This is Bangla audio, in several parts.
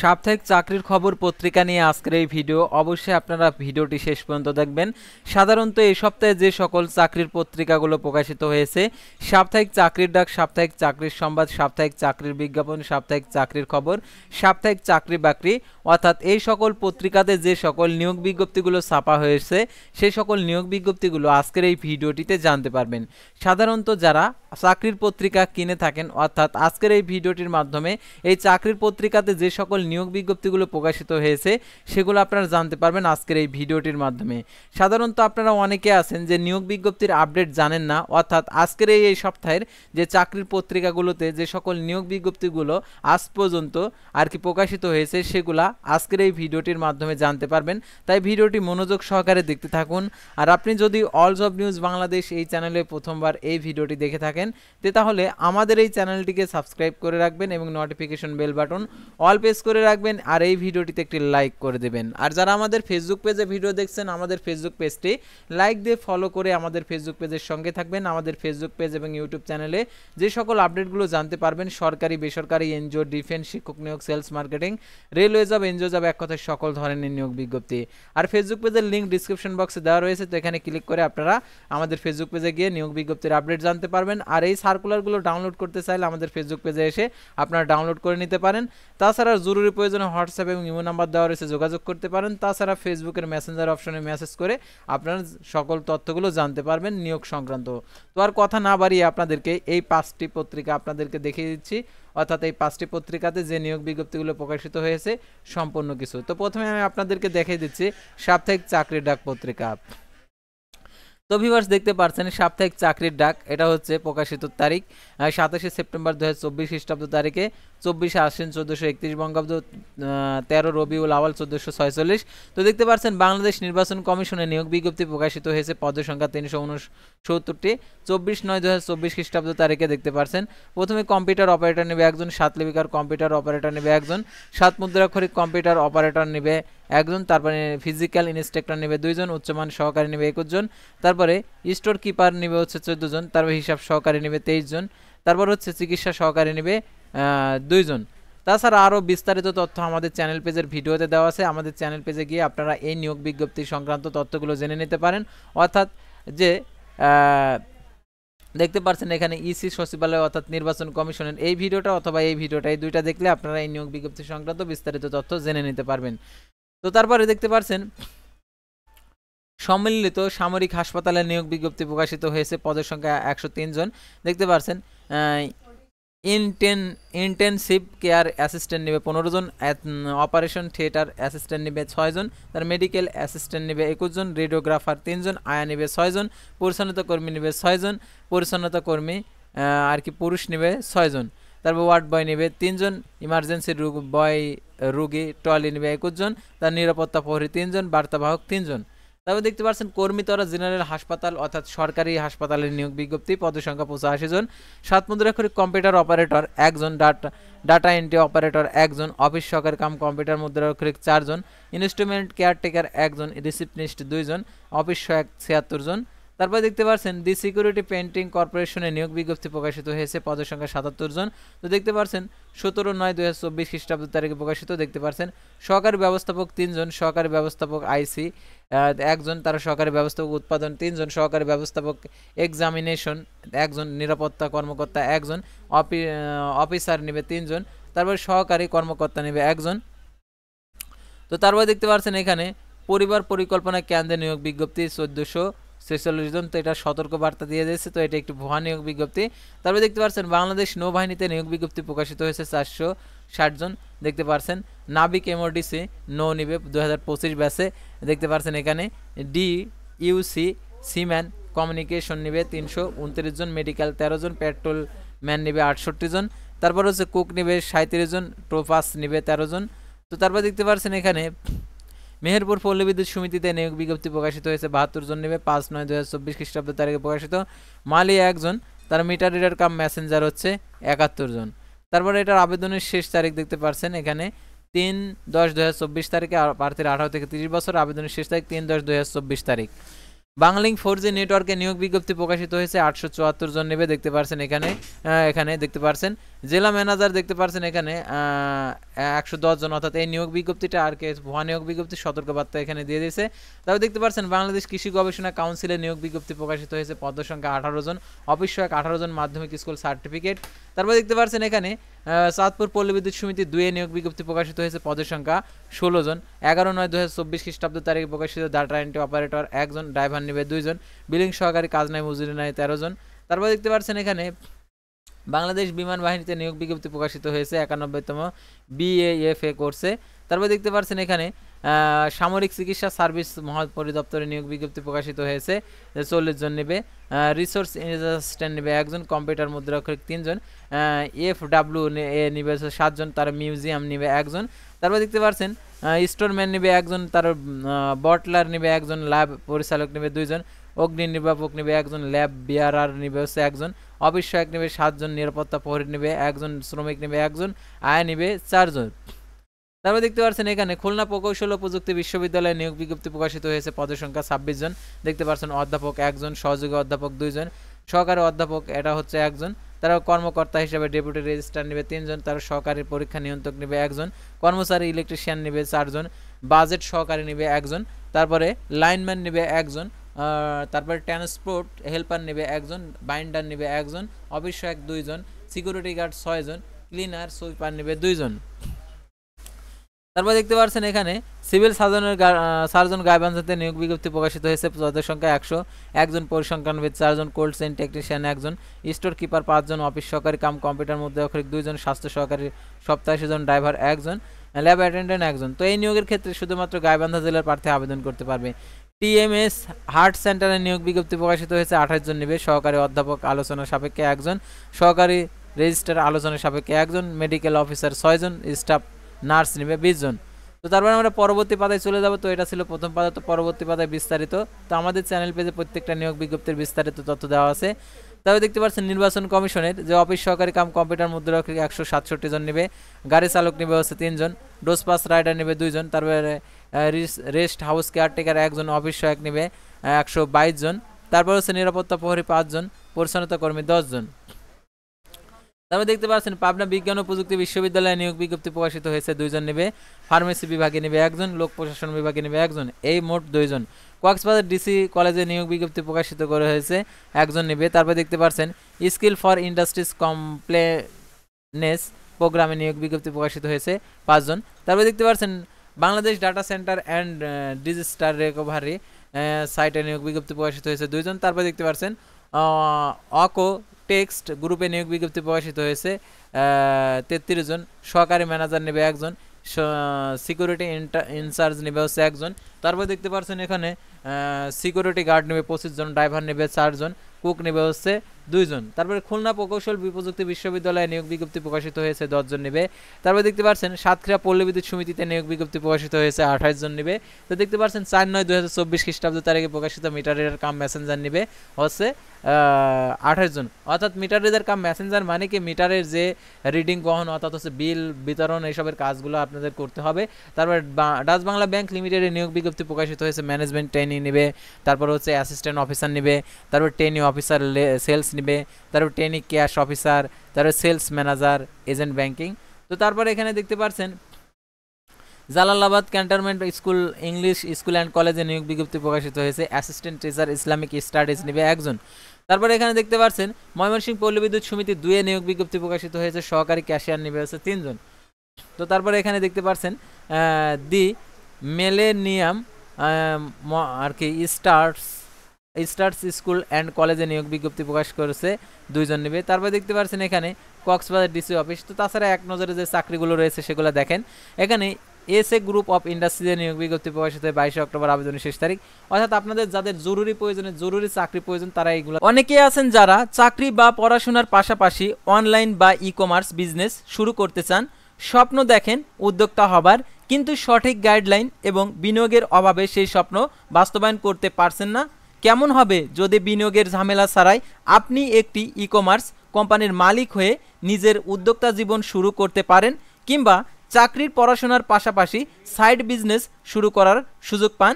সাপ্তাহিক চাকরির খবর পত্রিকা নিয়ে আজকের এই ভিডিও। অবশ্যই আপনারা ভিডিওটি শেষ পর্যন্ত দেখবেন। সাধারণত এই সপ্তাহে যে সকল চাকরির পত্রিকাগুলো প্রকাশিত হয়েছে, সাপ্তাহিক চাকরির ডাক, সাপ্তাহিক চাকরির সংবাদ, সাপ্তাহিক চাকরির বিজ্ঞাপন, সাপ্তাহিক চাকরির খবর, সাপ্তাহিক চাকরি বাকরি, অর্থাৎ এই সকল পত্রিকাতে যে সকল নিয়োগ বিজ্ঞপ্তিগুলো ছাপা হয়েছে সেই সকল নিয়োগ বিজ্ঞপ্তিগুলো আজকের এই ভিডিওটিতে জানতে পারবেন। সাধারণত যারা চাকরির পত্রিকা কিনে থাকেন, অর্থাৎ আজকের এই ভিডিওটির মাধ্যমে এই চাকরির পত্রিকাতে যে সকল নিয়োগ বিজ্ঞপ্তিগুলো প্রকাশিত হয়েছে সেগুলো আপনারা জানতে পারবেন আজকের এই ভিডিওটির মাধ্যমে। সাধারণত আপনারা অনেকে আছেন যে নিয়োগ বিজ্ঞপ্তির আপডেট জানেন না, অর্থাৎ আজকের এই সপ্তাহের যে চাকরির পত্রিকাগুলোতে যে সকল নিয়োগ বিজ্ঞপ্তিগুলো আজ পর্যন্ত প্রকাশিত হয়েছে সেগুলা আজকের এই ভিডিওটির মাধ্যমে জানতে পারবেন। তাই ভিডিওটি মনোযোগ সহকারে দেখতে থাকুন। আর আপনি যদি অল জব নিউজ বাংলাদেশ এই চ্যানেলে প্রথমবার এই ভিডিওটি দেখে থাকেন তাহলে আমাদের এই চ্যানেলটিকে সাবস্ক্রাইব করে রাখবেন এবং notification bell button all press করে রাখবেন, আর এই ভিডিওটিতে একটি লাইক করে দেবেন। আর যারা আমাদের ফেসবুক পেজে ভিডিও দেখছেন, আমাদের ফেসবুক পেজটি লাইক দিয়ে ফলো করে আমাদের ফেসবুক পেজের সঙ্গে থাকবেন। আমাদের ফেসবুক পেজ এবং ইউটিউব চ্যানেলে যে সকল আপডেটগুলো জানতে পারবেন, সরকারি বেসরকারি এনজিও, ডিফেন্স, শিক্ষক নিয়োগ, sales marketing, railway job, NGO job, এক কথায় সকল ধরনের নিয়োগ বিজ্ঞপ্তি। আর ফেসবুক পেজের লিঙ্ক ডিসক্রিপশন বক্সে দেওয়া রয়েছে, তো এখানে ক্লিক করে আপনারা আমাদের ফেসবুক পেজে গিয়ে নিয়োগ বিজ্ঞপ্তির আপডেট জানতে পারবেন। আর এই সার্কুলারগুলো ডাউনলোড করতে চাইলে আমাদের ফেসবুক পেজে এসে আপনারা ডাউনলোড করে নিতে পারেন। তাছাড়া জরুরি প্রয়োজনে হোয়াটসঅ্যাপ এবং ইমো নাম্বার দেওয়া রয়েছে, যোগাযোগ করতে পারেন। তাছাড়া ফেসবুকের মেসেঞ্জার অপশনে মেসেজ করে আপনারা সকল তথ্যগুলো জানতে পারবেন নিয়োগ সংক্রান্ত। তো আর কথা না বাড়িয়ে আপনাদেরকে এই 5টি পত্রিকা আপনাদেরকে দেখিয়ে দিচ্ছি, অর্থাৎ এই 5টি পত্রিকাতে যে নিয়োগ বিজ্ঞপ্তিগুলো প্রকাশিত হয়েছে সম্পূর্ণ কিছু। তো প্রথমে আমি আপনাদেরকে দেখিয়ে দিচ্ছি সাপ্তাহিক চাকরির ডাক পত্রিকা। তো ভিউয়ার্স দেখতে পাচ্ছেন সাপ্তাহিক চাকরির ডাক, এটা হচ্ছে প্রকাশিত তারিখ 27 সেপ্টেম্বর 2024 খ্রিস্টাব্দ তারিখে, 24 আশ্বিন 1431 বঙ্গাব্দ, 13 রবিউল আওয়াল 1446। তো দেখতে পাচ্ছেন বাংলাদেশ নির্বাচন কমিশনের নিয়োগ বিজ্ঞপ্তি প্রকাশিত হয়েছে, পদের সংখ্যা 369টি, 24/9/2024 খ্রিস্টাব্দ তারিখে দেখতে পাচ্ছেন। প্রথমে কম্পিউটার অপারেটর নেবে একজন, 7 লিপিকার কম্পিউটার অপারেটর নেবে একজন, 7 মুদ্রাক্ষরিক কম্পিউটার অপারেটর নেবে একজন, তারপরে ফিজিক্যাল ইন্সট্রাক্টর নেবে 2 জন, উচ্চমান সহকারী নেবে 21 জন, তারপরে স্টোর কিপার নেবে হচ্ছে 14 জন, তারপরে হিসাব সহকারী নেবে 23 জন, তারপর হচ্ছে চিকিৎসা সহকারী নেবে 2 জন। তাছাড়া আরও বিস্তারিত তথ্য আমাদের চ্যানেল পেজের ভিডিওতে দেওয়া আছে, আমাদের চ্যানেল পেজে গিয়ে আপনারা এই নিয়োগ বিজ্ঞপ্তি সংক্রান্ত তথ্যগুলো জেনে নিতে পারেন। অর্থাৎ যে দেখতে পাচ্ছেন এখানে ইসি সচিবালয় অর্থাৎ নির্বাচন কমিশনের এই ভিডিওটা অথবা এই ভিডিওটা, এই দুইটা দেখলে আপনারা এই নিয়োগ বিজ্ঞপ্তি সংক্রান্ত বিস্তারিত তথ্য জেনে নিতে পারবেন। তো তারপরে দেখতে পাচ্ছেন সম্মিলিত সামরিক হাসপাতালের নিয়োগ বিজ্ঞপ্তি প্রকাশিত হয়েছে, পদের সংখ্যা 103 জন। দেখতে পাচ্ছেন ইন্টেনসিভ কেয়ার অ্যাসিস্ট্যান্ট নেবে 15 জন, অপারেশন থিয়েটার অ্যাসিস্ট্যান্ট নেবে 6 জন, তার মেডিকেল অ্যাসিস্ট্যান্ট নেবে 21 জন, রেডিওগ্রাফার 3 জন, আয়া নেবে 6 জন, পরিচ্ছন্নতা কর্মী নেবে 6 জন, পরিচ্ছন্নতা কর্মী পুরুষ নেবে 6 জন, তারপর ওয়ার্ড বয় নেবে 3 জন, ইমার্জেন্সি রুগী ট্রলি নেবে 21 জন, তার নিরাপত্তা প্রহরী 3 জন, বার্তাবাহক 3 জন। তারপর দেখতে পাচ্ছেন কর্মীতরা জেনারেল হাসপাতাল অর্থাৎ সরকারি হাসপাতালের নিয়োগ বিজ্ঞপ্তি, পদের সংখ্যা 85 জন, 7 মুদ্রাক্ষরিক কম্পিউটার অপারেটর 1 জন, ডাটা এন্ট্রি অপারেটর 1 জন, অফিস সহকারী কাম কম্পিউটার মুদ্রাক্ষরিক 4 জন, ইনস্ট্রুমেন্ট কেয়ারটেকার 1 জন, রিসিপশনিস্ট 2 জন, অফিস সহায়ক 76 জন। তারপর দেখতে পাচ্ছেন দি সিকিউরিটি পেন্টিং কর্পোরেশনের নিয়োগ বিজ্ঞপ্তি প্রকাশিত হয়েছে, পদের সংখ্যা 77 জন। তো দেখতে পাচ্ছেন 17/9/2024 খ্রিস্টাব্দ তারিখে প্রকাশিত। দেখতে পাচ্ছেন সহকারী ব্যবস্থাপক 3 জন, সহকারী ব্যবস্থাপক আইসি 1 জন, তারা সহকারী ব্যবস্থাপক উৎপাদন 3 জন, সহকারী ব্যবস্থাপক এক্সামিনেশন 1 জন, নিরাপত্তা কর্মকর্তা 1 জন, অফিসার নেবে 3 জন, তারপর সহকারী কর্মকর্তা নেবে 1 জন। তো তারপর দেখতে পাচ্ছেন এখানে পরিবার পরিকল্পনা কেন্দ্রে নিয়োগ বিজ্ঞপ্তি 1446 জন। তো এটা সতর্ক বার্তা দিয়ে দিয়েছে, তো এটা একটি ভুয়া নিয়োগ বিজ্ঞপ্তি। তারপরে দেখতে পাচ্ছেন বাংলাদেশ নৌবাহিনীতে নিয়োগ বিজ্ঞপ্তি প্রকাশিত হয়েছে 460 জন। দেখতে পাচ্ছেন নাবিক এমওডিসি নৌ নিবে 2025 ব্যাচে। দেখতে পাচ্ছেন এখানে ডিইউসি সিম্যান কমিউনিকেশন নিবে 329 জন, মেডিকেল 13 জন, পেট্রোল ম্যান নিবে 68 জন, তারপর হচ্ছে কুক নিবে 37 জন, টোপাস নিবে 13 জন। তো তারপর দেখতে পাচ্ছেন এখানে মেহেরপুর পল্লী বিদ্যুৎ সমিতিতে নিয়োগ বিজ্ঞপ্তি প্রকাশিত হয়েছে, 72 জন নেবে, 5/9/2024 খ্রিস্টাব্দ তারিখে প্রকাশিত। মালি 1 জন, তার মিটার রিডার কাম মেসেঞ্জার হচ্ছে 71 জন। তারপরে এটার আবেদনের শেষ তারিখ দেখতে পাচ্ছেন এখানে 3/10/2024 তারিখে, প্রার্থীর 18 থেকে 30 বছর, আবেদনের শেষ তারিখ 3/10/2024 তারিখ। বাংলালিংক 4G নেটওয়ার্কে নিয়োগ বিজ্ঞপ্তি প্রকাশিত হয়েছে 874 জন নেবে দেখতে পাচ্ছেন এখানে দেখতে পাচ্ছেন জেলা ম্যানেজার দেখতে পাচ্ছেন এখানে 110 জন, অর্থাৎ এই নিয়োগ বিজ্ঞপ্তিটা আর কে ভুয়া নিয়োগ বিজ্ঞপ্তি সতর্কবার্তা এখানে দিয়ে দিয়েছে। তারপর দেখতে পাচ্ছেন বাংলাদেশ কৃষি গবেষণা কাউন্সিলের নিয়োগ বিজ্ঞপ্তি প্রকাশিত হয়েছে, পদ সংখ্যা 18 জন, অফিস সহায়ক 18 জন, মাধ্যমিক স্কুল সার্টিফিকেট। তারপর দেখতে পাচ্ছেন এখানে চাঁদপুর পল্লী বিদ্যুৎ সমিতি 2 নিয়োগ বিজ্ঞপ্তি প্রকাশিত হয়েছে, পদের সংখ্যা 16 জন, 11/9/2024 খ্রিস্টাব্দ তারিখে প্রকাশিত ডাটা এন্ট্রি অপারেটর 1 জন, ড্রাইভার নেবে 2 জন, বিলিং সহকারী কাজ নাই মজুরি নাই 13 জন। তারপর দেখতে পাচ্ছেন এখানে বাংলাদেশ বিমান বাহিনীতে নিয়োগ বিজ্ঞপ্তি প্রকাশিত হয়েছে 91তম BAFA কোর্সে। তারপর দেখতে পাচ্ছেন এখানে সামরিক চিকিৎসা সার্ভিস মহাপরিদপ্তরে নিয়োগ বিজ্ঞপ্তি প্রকাশিত হয়েছে, 40 জন নেবে, রিসোর্স অ্যাসিস্ট্যান্ট নেবে 1 জন, কম্পিউটার মুদ্রাক্ষরিক 3 জন, FW নেবে 7 জন, তার মিউজিয়াম নেবে 1 জন। তারপর দেখতে পাচ্ছেন স্টোরম্যান নেবে 1 জন, তার বটলার নেবে 1 জন, ল্যাব পরিচালক নেবে 2 জন, অগ্নি নির্বাপক নেবে 1 জন, ল্যাব বিআরআর নেবে 1 জন, অফিস সহায়ক নেবে 7 জন, নিরাপত্তা প্রহরী নেবে 1 জন, শ্রমিক নেবে 1 জন, আয় নেবে 4 জন। তারপর দেখতে পাচ্ছেন এখানে খুলনা প্রকৌশল ও প্রযুক্তি বিশ্ববিদ্যালয়ে নিয়োগ বিজ্ঞপ্তি প্রকাশিত হয়েছে, পদের সংখ্যা 26 জন, দেখতে পাচ্ছেন অধ্যাপক 1 জন, সহযোগী অধ্যাপক 2 জন, সহকারী অধ্যাপক এটা হচ্ছে 1 জন, তারা কর্মকর্তা হিসেবে ডেপুটি রেজিস্ট্রার নেবে 3 জন, তারা সহকারী পরীক্ষা নিয়ন্ত্রক নেবে 1 জন, কর্মচারী ইলেকট্রিশিয়ান নেবে 4 জন, বাজেট সহকারী নেবে 1 জন, তারপরে লাইনম্যান নেবে 1 জন, তারপরে ট্রান্সপোর্ট হেল্পার নেবে 1 জন, বাইন্ডার নেবে 1 জন, অফিস সহায়ক 2 জন, সিকিউরিটি গার্ড 6 জন, ক্লিনার সুইপার নেবে 2 জন। তারপর দেখতে পাচ্ছেন এখানে সিভিল সার্জন গাইবান্ধাতে নিয়োগ বিজ্ঞপ্তি প্রকাশিত হয়েছে, পদের সংখ্যা 100, 1 জন, পরিসংখ্যান 4 জন, কোল্ড চেইন টেকনিশিয়ান 1 জন, স্টোর কিপার 5 জন, অফিস সহকারী কাম কম্পিউটার মুদ্রাক্ষরিক 2 জন, স্বাস্থ্য সহকারী 87 জন, ড্রাইভার 1 জন, ল্যাব অ্যাটেন্ডেন্ট 1 জন। তো এই নিয়োগের ক্ষেত্রে শুধুমাত্র গাইবান্ধা জেলার প্রার্থী আবেদন করতে পারবে। TMS হার্ট সেন্টারে নিয়োগ বিজ্ঞপ্তি প্রকাশিত হয়েছে, 28 জন নেবে, সহকারী অধ্যাপক আলোচনা সাপেক্ষে 1 জন, সহকারী রেজিস্ট্রার আলোচনা সাপেক্ষে 1 জন, মেডিকেল অফিসার 6 জন, স্টাফ নার্স নেবে 20 জন। তো তারপরে আমরা পরবর্তী পাতায় চলে যাব। তো এটা ছিল প্রথম পাতা, তো পরবর্তী পাতায় বিস্তারিত। তো আমাদের চ্যানেল পেজে প্রত্যেকটা নিয়োগ বিজ্ঞপ্তির বিস্তারিত তথ্য দেওয়া আছে। তবে দেখতে পাচ্ছেন নির্বাচন কমিশনের যে অফিস সহকারী কাম কম্পিউটার মুদ্রাক্ষরিক 167 জন নেবে, গাড়ি চালক নেবে হচ্ছে 3 জন, ডোজ পাস রাইডার নেবে 2 জন, তারপরে রেস্ট হাউস কেয়ারটেকার 1 জন, অফিস সহায়ক নেবে 122 জন, তারপর হচ্ছে নিরাপত্তা প্রহরী 5 জন, পরিচ্ছন্নতা কর্মী 10 জন। তারপর দেখতে পাচ্ছেন পাবনা বিজ্ঞান ও প্রযুক্তি বিশ্ববিদ্যালয়ে নিয়োগ বিজ্ঞপ্তি প্রকাশিত হয়েছে, 2 জন নেবে, ফার্মেসি বিভাগে নেবে 1 জন, লোক প্রশাসন বিভাগে নেবে 1 জন, এই মোট 2 জন। কক্সবাজার ডিসি কলেজে নিয়োগ বিজ্ঞপ্তি প্রকাশিত করা হয়েছে, 1 জন নেবে। তারপর দেখতে পাচ্ছেন স্কিল ফর ইন্ডাস্ট্রিজ কমপ্লেনেস প্রোগ্রামে নিয়োগ বিজ্ঞপ্তি প্রকাশিত হয়েছে, 5 জন। তারপর দেখতে পাচ্ছেন Bangladesh data centre and disaster recovery সাইটে নিয়োগ বিজ্ঞপ্তি প্রকাশিত হয়েছে, 2 জন। তারপর দেখতে পাচ্ছেন অকো টেক্সট গ্রুপে নিয়োগ বিজ্ঞপ্তি প্রকাশিত হয়েছে, 33 জন, সহকারী ম্যানেজার নেবে 1 জন, সিকিউরিটি ইনচার্জ নেবে হচ্ছে 1 জন। তারপর দেখতে পাচ্ছেন এখানে সিকিউরিটি গার্ড নেবে 25 জন, ড্রাইভার নেবে 4 জন, কুক নেবে হচ্ছে 2 জন। তারপরে খুলনা প্রকৌশল প্রযুক্তি বিশ্ববিদ্যালয়ে নিয়োগ বিজ্ঞপ্তি প্রকাশিত হয়েছে, 10 জন নেবে। তারপর দেখতে পাচ্ছেন সাতক্ষীরা পল্লী বিদ্যুৎ সমিতিতে নিয়োগ বিজ্ঞপ্তি প্রকাশিত হয়েছে, 28 জন নেবে। তো দেখতে পাচ্ছেন 4/9/2024 খ্রিস্টাব্দ তারিখে প্রকাশিত মিটার রিডার কাম মেসেঞ্জার নেবে হচ্ছে 28 জন। অর্থাৎ মিটার রিডার কাম মেসেঞ্জার মানে কি মিটারের যে রিডিং গ্রহণ অর্থাৎ হচ্ছে বিল বিতরণ এইসবের কাজগুলো আপনাদের করতে হবে। তারপর ডাচ বাংলা ব্যাংক লিমিটেডের নিয়োগ বিজ্ঞপ্তি প্রকাশিত হয়েছে, ম্যানেজমেন্ট ট্রেনিং নেবে, তারপর হচ্ছে অ্যাসিস্ট্যান্ট অফিসার নেবে, তারপর ট্রেনি অফিসার সেলস নেবে, তারপর ট্রেনি ক্যাশ অফিসার, তারপর সেলস ম্যানেজার, এজেন্ট ব্যাংকিং। তো তারপর এখানে দেখতে পাচ্ছেন Jalalabad cantonment school English school and কলেজে নিয়োগ বিজ্ঞপ্তি প্রকাশিত হয়েছে, অ্যাসিস্ট্যান্ট টিচার ইসলামিক স্টাডিজ নেবে 1 জন। তারপরে এখানে দেখতে পাচ্ছেন ময়মনসিংহ পল্লী বিদ্যুৎ সমিতি 2 নিয়োগ বিজ্ঞপ্তি প্রকাশিত হয়েছে, সহকারী ক্যাশিয়ার নেবে হচ্ছে 3 জন। তো তারপরে এখানে দেখতে পাচ্ছেন দি মিলেনিয়াম আর কি স্টার্স স্কুল অ্যান্ড কলেজে নিয়োগ বিজ্ঞপ্তি প্রকাশ করেছে, 2 জন নেবে। তারপর দেখতে পাচ্ছেন এখানে কক্সবাজার ডিসি অফিস। তো তাছাড়া এক নজরে যে চাকরিগুলো রয়েছে সেগুলো দেখেন। এখানে এসএ গ্রুপ অফ ইন্ডাস্ট্রিজে নিয়োগ বিজ্ঞপ্তি প্রকাশিত হয় 22 অক্টোবর আবেদনের শেষ তারিখ। অর্থাৎ আপনাদের যাদের জরুরি চাকরি প্রয়োজন তারা এইগুলো। অনেকেই আছেন যারা চাকরি বা পড়াশোনার পাশাপাশি অনলাইন বা ই-কমার্স বিজনেস শুরু করতে চান, স্বপ্ন দেখেন উদ্যোক্তা হবার, কিন্তু সঠিক গাইডলাইন এবং বিনিয়োগের অভাবে সেই স্বপ্ন বাস্তবায়ন করতে পারছেন না। কেমন হবে যদি বিনিয়োগের ঝামেলা ছাড়াই আপনি একটি ই-কমার্স কোম্পানির মালিক হয়ে নিজের উদ্যোক্তা জীবন শুরু করতে পারেন, কিংবা চাকরির পড়াশোনার পাশাপাশি সাইড বিজনেস শুরু করার সুযোগ পান?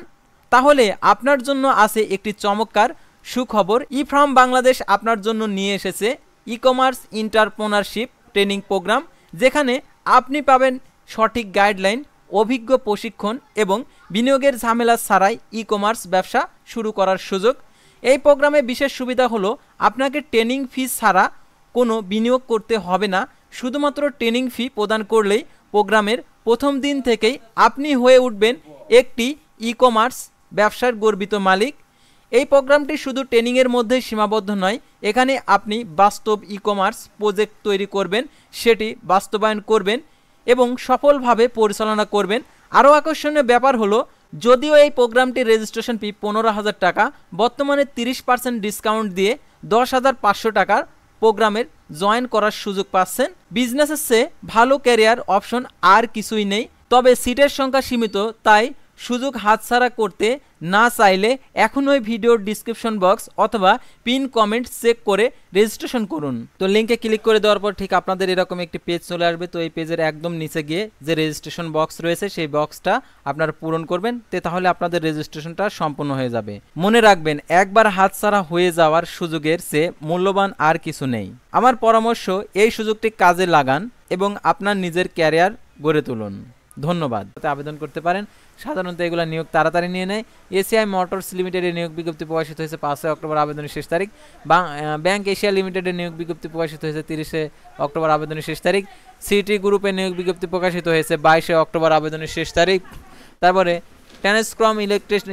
তাহলে আপনার জন্য আছে একটি চমৎকার সুখবর। ইফ্রাম বাংলাদেশ আপনার জন্য নিয়ে এসেছে e commerce entrepreneurship training programme, যেখানে আপনি পাবেন সঠিক গাইডলাইন, অভিজ্ঞ প্রশিক্ষণ এবং বিনিয়োগের ঝামেলা ছাড়াই ই কমার্স ব্যবসা শুরু করার সুযোগ। এই প্রোগ্রামে বিশেষ সুবিধা হলো আপনাকে ট্রেনিং ফি ছাড়া কোনো বিনিয়োগ করতে হবে না। শুধুমাত্র ট্রেনিং ফি প্রদান করলেই প্রোগ্রামের প্রথম দিন থেকেই আপনি হয়ে উঠবেন একটি ই কমার্স ব্যবসার গর্বিত মালিক। এই প্রোগ্রামটি শুধু ট্রেনিংয়ের মধ্যেই সীমাবদ্ধ নয়, এখানে আপনি বাস্তব ই কমার্স প্রজেক্ট তৈরি করবেন, সেটি বাস্তবায়ন করবেন এবং সফলভাবে পরিচালনা করবেন। আরও আকর্ষণীয় ব্যাপার হলো, যদিও এই প্রোগ্রামটির রেজিস্ট্রেশন ফি 15,000 টাকা, বর্তমানে 30% ডিসকাউন্ট দিয়ে 10,500 টাকার প্রোগ্রামের জয়েন করার সুযোগ পাচ্ছেন। বিজনেসের চেয়ে ভালো ক্যারিয়ার অপশন আর কিছুই নেই, তবে সিটের সংখ্যা সীমিত, তাই সুযোগ হাতছাড়া করতে না চাইলে এখনই ভিডিওর ডিসক্রিপশন বক্স অথবা পিন কমেন্ট চেক করে রেজিস্ট্রেশন করুন। তো লিঙ্কে ক্লিক করে দেওয়ার পর ঠিক আপনাদের এরকম একটি পেজ চলে আসবে। তো এই পেজের একদম নিচে গিয়ে যে রেজিস্ট্রেশন বক্স রয়েছে সেই বক্সটা আপনারা পূরণ করবেন, তাহলে আপনাদের রেজিস্ট্রেশনটা সম্পূর্ণ হয়ে যাবে। মনে রাখবেন, একবার হাতছাড়া হয়ে যাওয়ার সুযোগের চেয়ে মূল্যবান আর কিছু নেই। আমার পরামর্শ, এই সুযোগটি কাজে লাগান এবং আপনার নিজের ক্যারিয়ার গড়ে তুলুন। ধন্যবাদ। আবেদন করতে পারেন। সাধারণত এগুলো নিয়োগ তাড়াতাড়ি নিয়ে নেয়। এসিআই মোটরস লিমিটেডের নিয়োগ বিজ্ঞপ্তি প্রকাশিত হয়েছে 5 অক্টোবর, আবেদনের শেষ তারিখ। ব্যাংক এশিয়া লিমিটেডের নিয়োগ বিজ্ঞপ্তি প্রকাশিত হয়েছে 30 অক্টোবর, আবেদনের শেষ তারিখ। সিটি গ্রুপের নিয়োগ বিজ্ঞপ্তি প্রকাশিত হয়েছে 22 অক্টোবর, আবেদনের শেষ তারিখ। তারপরে ট্রান্সক্রম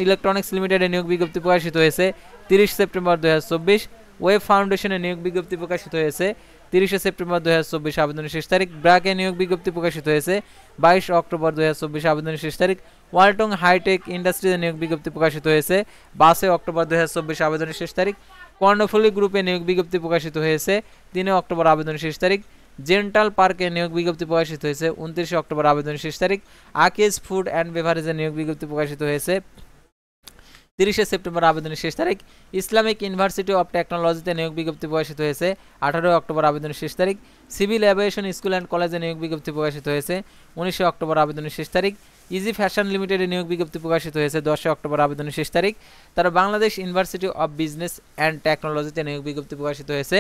ইলেকট্রনিক্স লিমিটেডের নিয়োগ বিজ্ঞপ্তি প্রকাশিত হয়েছে 30 সেপ্টেম্বর 2024। ওয়েব ফাউন্ডেশনের নিয়োগ বিজ্ঞপ্তি প্রকাশিত হয়েছে 30 সেপ্টেম্বর 2024, আবেদনের শেষ তারিখ। ব্র্যাকে নিয়োগ বিজ্ঞপ্তি প্রকাশিত হয়েছে 22 অক্টোবর 2024, আবেদনের শেষ তারিখ। ওয়ালটন হাইটেক ইন্ডাস্ট্রিজের নিয়োগ বিজ্ঞপ্তি প্রকাশিত হয়েছে 22 অক্টোবর 2024, আবেদনের শেষ তারিখ। কর্ণফুলী গ্রুপে নিয়োগ বিজ্ঞপ্তি প্রকাশিত হয়েছে 3 অক্টোবর, আবেদনের শেষ তারিখ। জেন্টাল পার্কে নিয়োগ বিজ্ঞপ্তি প্রকাশিত হয়েছে 29 অক্টোবর, আবেদনের শেষ তারিখ। আকেজ ফুড অ্যান্ড বেভারেজের নিয়োগ বিজ্ঞপ্তি প্রকাশিত হয়েছে 30 সেপ্টেম্বর, আবেদনের শেষ তারিখ। ইসলামিক ইউনিভার্সিটি অফ টেকনোলজিতে নিয়োগ বিজ্ঞপ্তি প্রকাশিত হয়েছে 18 অক্টোবর, আবেদনের শেষ তারিখ। সিভিল এভিয়েশন স্কুল অ্যান্ড কলেজে নিয়োগ বিজ্ঞপ্তি প্রকাশিত হয়েছে 19 অক্টোবর, আবেদনের শেষ তারিখ। ইজি ফ্যাশন লিমিটেডে নিয়োগ বিজ্ঞপ্তি প্রকাশিত হয়েছে 10 অক্টোবর, আবেদনের শেষ তারিখ। তারা Bangladesh university of business and টেকনোলজিতে নিয়োগ বিজ্ঞপ্তি প্রকাশিত হয়েছে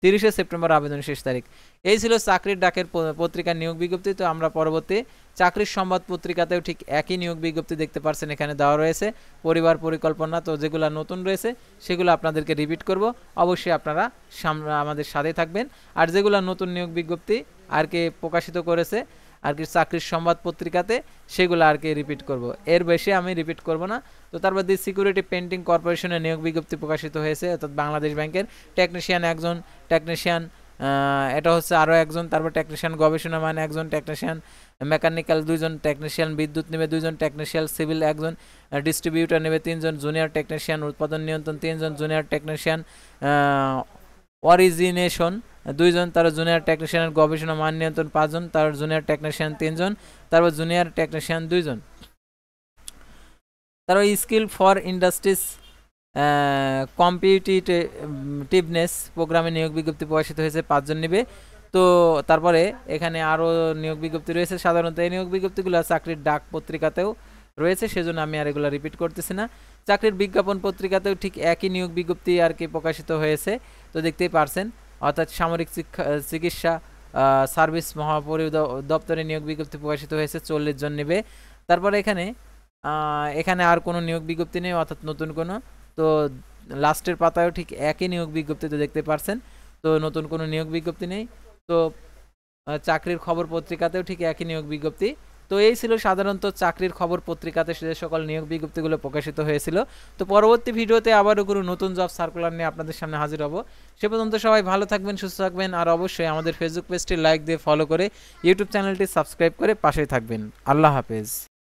30 সেপ্টেম্বর, আবেদনের শেষ তারিখ। এই ছিল চাকরির ডাকের পত্রিকার নিয়োগ বিজ্ঞপ্তি। তো আমরা পরবর্তী চাকরির সংবাদ পত্রিকাতেও ঠিক একই নিয়োগ বিজ্ঞপ্তি দেখতে পাচ্ছেন, এখানে দেওয়া রয়েছে পরিবার পরিকল্পনা। তো যেগুলো নতুন রয়েছে সেগুলো আপনাদেরকে রিপিট করব, অবশ্যই আপনারা আমাদের সাথে থাকবেন। আর যেগুলো নতুন নিয়োগ বিজ্ঞপ্তি আর কি প্রকাশিত করেছে আর কি চাকরির সংবাদ পত্রিকাতে, সেগুলো আর কি রিপিট করব, এর বেশি আমি রিপিট করব না। তো তারপর দি সিকিউরিটি পেন্টিং কর্পোরেশনের নিয়োগ বিজ্ঞপ্তি প্রকাশিত হয়েছে, অর্থাৎ বাংলাদেশ ব্যাংকের টেকনিশিয়ান একজন, টেকনিশিয়ান এটা হচ্ছে আরও একজন, তারপর টেকনিশিয়ান গবেষণা মানে একজন, টেকনিশিয়ান মেকানিক্যাল 2 জন, টেকনিশিয়ান বিদ্যুৎ নেবে 2 জন, টেকনিশিয়ান সিভিল 1 জন, ডিস্ট্রিবিউটর নেবে 3 জন, জুনিয়র টেকনিশিয়ান উৎপাদন নিয়ন্ত্রণ 3 জন, জুনিয়র টেকনিশিয়ান অরিজিনেশন 2 জন, তার জুনিয়র টেকনিশিয়ানের গবেষণা মান নিয়ন্ত্রণ 5 জন, তার জুনিয়র টেকনিশিয়ান 3 জন, তারপর জুনিয়র টেকনিশিয়ান 2 জন। তারপর স্কিল ফর ইন্ডাস্ট্রিজ কম্পিটিটিভনেস প্রোগ্রামে নিয়োগ বিজ্ঞপ্তি প্রকাশিত হয়েছে 5 জন নেবে। তো তারপরে এখানে আরও নিয়োগ বিজ্ঞপ্তি রয়েছে। সাধারণত এই নিয়োগ বিজ্ঞপ্তিগুলো চাকরির ডাক পত্রিকাতেও রয়েছে, সেজন্য আমি আর এগুলো রিপিট করতেছি না। চাকরির বিজ্ঞাপন পত্রিকাতেও ঠিক একই নিয়োগ বিজ্ঞপ্তি আর কি প্রকাশিত হয়েছে, তো দেখতেই পারছেন। অর্থাৎ সামরিক চিকিৎসা সার্ভিস মহাপরিদপ্তরে নিয়োগ বিজ্ঞপ্তি প্রকাশিত হয়েছে 40 জন নেবে। তারপরে এখানে আর কোনো নিয়োগ বিজ্ঞপ্তি নেই, অর্থাৎ নতুন কোনো। তো লাস্টের পাতায়ও ঠিক একই নিয়োগ বিজ্ঞপ্তি তো দেখতে পারছেন, তো নতুন কোনো নিয়োগ বিজ্ঞপ্তি নেই। তো চাকরির খবর পত্রিকাতেও ঠিক একই নিয়োগ বিজ্ঞপ্তি। তো এই ছিল সাধারণত চাকরির খবর পত্রিকাতে যে সকল নিয়োগ বিজ্ঞপ্তিগুলো প্রকাশিত হয়েছিল। তো পরবর্তী ভিডিওতে আবারও কোনো নতুন জব সার্কুলার নিয়ে আপনাদের সামনে হাজির হব। সে পর্যন্ত সবাই ভালো থাকবেন, সুস্থ থাকবেন, আর অবশ্যই আমাদের ফেসবুক পেজটি লাইক দিয়ে ফলো করে ইউটিউব চ্যানেলটি সাবস্ক্রাইব করে পাশেই থাকবেন। আল্লাহ হাফেজ।